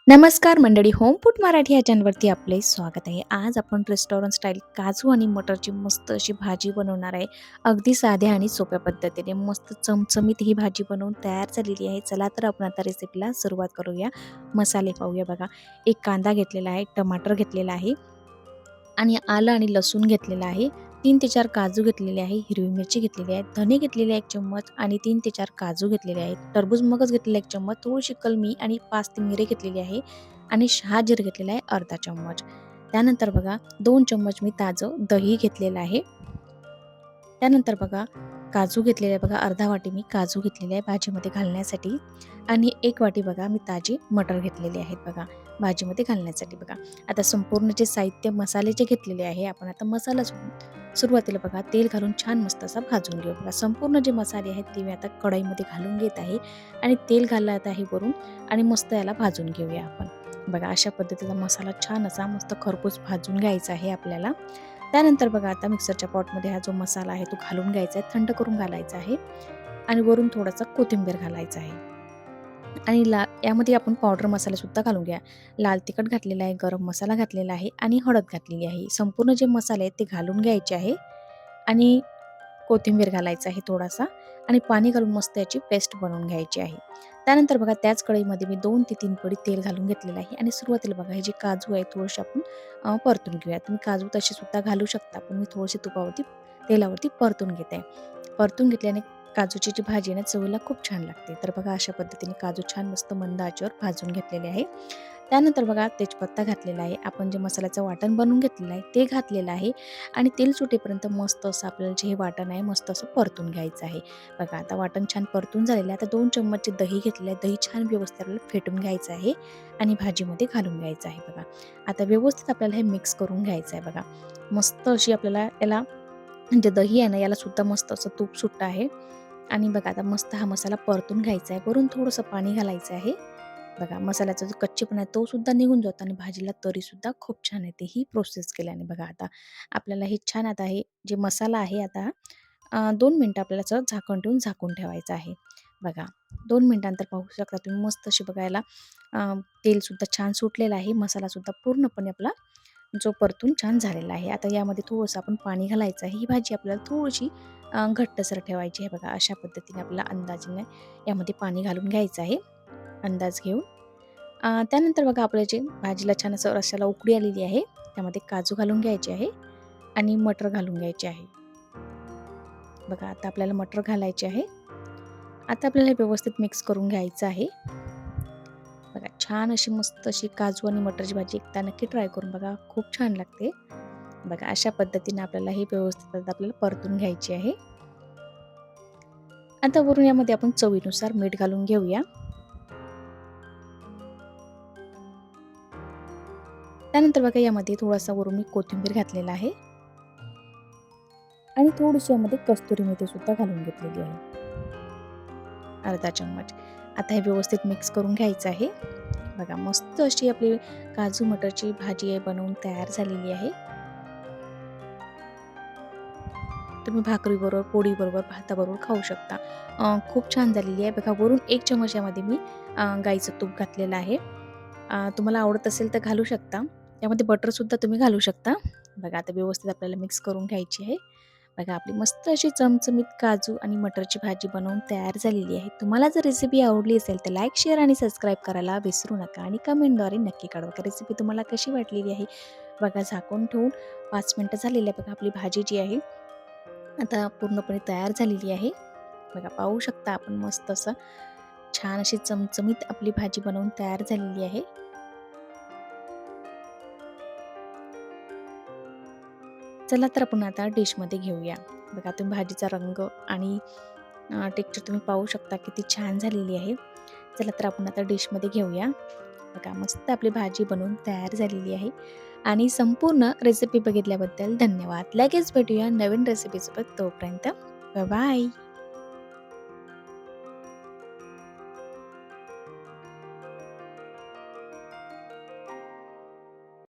नमस्कार मंडळी, home food Marathi या चॅनलवरती आपले स्वागत आहे. आज आपण रेस्टॉरंट स्टाईल काजू आणि मटरची मस्त अशी भाजी बनवणार आहे. अगदी साध्या आणि सोप्या पद्धतीने मस्त चमचमीत ही भाजी बनवून तयार झालेली आहे. चला तर आपण आता रेसिपीला सुरुवात करूया. मसाले पाहूया बघा. एक कांदा घेतलेला आहे, टमाटर घेतलेला आहे आणि आलं आणि लसूण घेतलेलं आहे. 3 ते 4 काजू घेतलेले आहे, हिरवी मिरची घेतलेली आहे, धने घेतलेले आहे 1 चम्मच आणि 3 ते 4 काजू घेतलेले आहेत. टरबूज मगज घेतलेला 1 चम्मच, थोडीशी कलमी आणि 5 ते मिरे घेतलेली आहे आणि शहाजीर घेतलेला आहे अर्धा चम्मच. त्यानंतर बघा 2 चम्मच मी ताजं दही घेतलेलं आहे. त्यानंतर बघा काजू घेतलेले आहे बघा, अर्धा वाटी मी काजू घेतलेले आहे भाजीमध्ये घालण्यासाठी आणि 1 वाटी बघा मी ताजे मटर घेतलेले आहेत बघा भाजीमध्ये घालण्यासाठी बघा. आता संपूर्ण जे साहित्य मसाले जे घेतलेले आहे आपण आता मसाला सुरुवातीला बघा तेल घालून छान मस्त असा भाजून घेऊ बघा. संपूर्ण जे मसाले आहेत ते मी आता कढईमध्ये घालून घेत आहे आणि तेल घालत आहे वरून आणि मस्त याला भाजून घेऊया आपण. बघा अशा पद्धतीचा मसाला छान असा मस्त खरपूस भाजून घ्यायचा आहे आपल्याला. त्यानंतर बघा आता मिक्सरच्या पॉटमध्ये हा जो मसाला आहे तो घालून घ्यायचा आहे, थंड करून घालायचा आहे आणि वरून थोडासा कोथिंबीर घालायचा आहे आणि यामध्ये आपण पावडर मसाला सुद्धा घालून घ्या. लाल तिखट घातलेला आहे, गरम मसाला घातलेला आहे आणि हळद घातलेली आहे. संपूर्ण जे मसाले आहेत ते घालून घ्यायचे आहे आणि कोथिंबीर घालायचा आहे थोडासा आणि पाणी घालून मस्त याची पेस्ट बनवून घ्यायची आहे. त्यानंतर बघा त्याच कढईमध्ये मी 2 ते 3 पडी तेल घालून घेतलेलं आहे आणि सुरुवातीला बघा हे जे काजू आहे थोडेसे आपण परतून घेऊया. तुम्ही काजू तसे सुद्धा घालू शकता, पण मी थोडेसे तेलावरती परतून घेते. परतून घेतल्याने काजूची जी भाजी आहे ना चवीला खूप छान लागते. तर बघा अशा पद्धतीने काजू छान मस्त मंद आचेवर भाजून घेतलेले आहे. त्यानंतर बघा तेजपत्ता घातलेला आहे. आपण जे मसाल्याचं वाटण बनवून घेतलेलं आहे ते घातलेलं आहे आणि तेल सुटेपर्यंत मस्त असं आपल्याला जे हे वाटण आहे मस्त असं परतून घ्यायचं आहे. बघा आता वाटण छान परतून झालेलं आहे. आता 2 चम्मच दही घेतलेलं आहे. दही छान व्यवस्थित आपल्याला फेटून घ्यायचं आहे आणि भाजीमध्ये घालून घ्यायचं आहे बघा. आता व्यवस्थित आपल्याला हे मिक्स करून घ्यायचं आहे बघा. मस्त अशी आपल्याला याला जे दही आहे ना याला सुद्धा मस्त असं तूप सुटतं आहे आणि बघा आता मस्त हा मसाला परतून घ्यायचा आहे. वरून थोडंसं पाणी घालायचं आहे. बघा मसाल्याचा जो कच्चेपणा आहे तो सुद्धा निघून जातो आणि भाजीला तरी सुद्धा खूप छान येते ही प्रोसेस केल्याने. बघा आता आपल्याला हे छान आता हे जे मसाला आहे आता 2 मिनिटं आपल्याला असं झाकण ठेवून झाकून ठेवायचं आहे. बघा 2 मिनिटानंतर पाहू शकता तुम्ही मस्त अशी बघायला तेलसुद्धा छान सुटलेलं आहे. मसालासुद्धा पूर्णपणे आपला जो परतून छान झालेला आहे. आता यामध्ये थोडंसं आपण पाणी घालायचं आहे. ही भाजी आपल्याला थोडीशी घट्टसर ठेवायची आहे बघा. अशा पद्धतीने आपल्याला अंदाजाने यामध्ये पाणी घालून घ्यायचं आहे. अंदाज घेऊन त्यानंतर बघा आपल्या जे भाजीला छान असं रश्श्याला उकळी आलेली आहे. त्यामध्ये काजू घालून घ्यायचे आहे आणि मटर घालून घ्यायचे आहे. बघा आता आपल्याला मटर घालायचे आहे. आता आपल्याला व्यवस्थित मिक्स करून घ्यायचं आहे. बघा छान अशी मस्त अशी काजू आणि मटरची भाजी एकदा नक्की ट्राय करून बघा, खूप छान लागते. बघा अशा पद्धतीने आपल्याला हे व्यवस्थित आपल्याला परतून घ्यायची आहे. आता वरून यामध्ये आपण चवीनुसार मीठ घालून घेऊया. त्यानंतर बघा यामध्ये थोडासा वरून मी कोथिंबीर घातलेला आहे आणि थोडीशी यामध्ये कस्तुरी मेथी सुद्धा घालून घेतलेली आहे, अर्धा चम्मच. आता हे व्यवस्थित मिक्स करून घ्यायचं आहे. बघा मस्त अशी आपली काजू मटरची भाजी आहे बनवून तयार झालेली आहे. तुम्ही भाकरीबरोबर, पोळीबरोबर, भाताबरोबर खाऊ शकता. खूप छान झालेली आहे. बघा वरून 1 चमच यामध्ये मी गाईचं तूप घातलेलं आहे. तुम्हाला आवडत असेल तर घालू शकता. त्यामध्ये बटरसुद्धा तुम्ही घालू शकता. बघा आता व्यवस्थित आपल्याला मिक्स करून घ्यायची आहे. बघा आपली मस्त अशी चमचमीत काजू आणि मटरची भाजी बनवून तयार झालेली आहे. तुम्हाला जर रेसिपी आवडली असेल तर लाईक, शेअर आणि सबस्क्राईब करायला विसरू नका आणि कमेंटद्वारे नक्की कळवा की रेसिपी तुम्हाला कशी वाटलेली आहे. बघा झाकून ठेवून 5 मिनिटं झालेली आहे. बघा आपली भाजी जी आहे आता पूर्णपणे तयार झालेली आहे. बघा पाहू शकता आपण मस्त असं छान अशी चमचमीत आपली भाजी बनवून तयार झालेली आहे. चला तर आपण आता डिशमध्ये घेऊया. बघा तुम्ही भाजीचा रंग आणि टेक्स्चर तुम्ही पाहू शकता किती छान झालेली आहे. चला तर आपण आता डिशमध्ये घेऊया. बघा मस्त आपली भाजी बनवून तयार झालेली आहे आणि संपूर्ण रेसिपी बघितल्याबद्दल धन्यवाद. लगेच भेटूया नवीन रेसिपीसोबत. तोपर्यंत बाय बाय.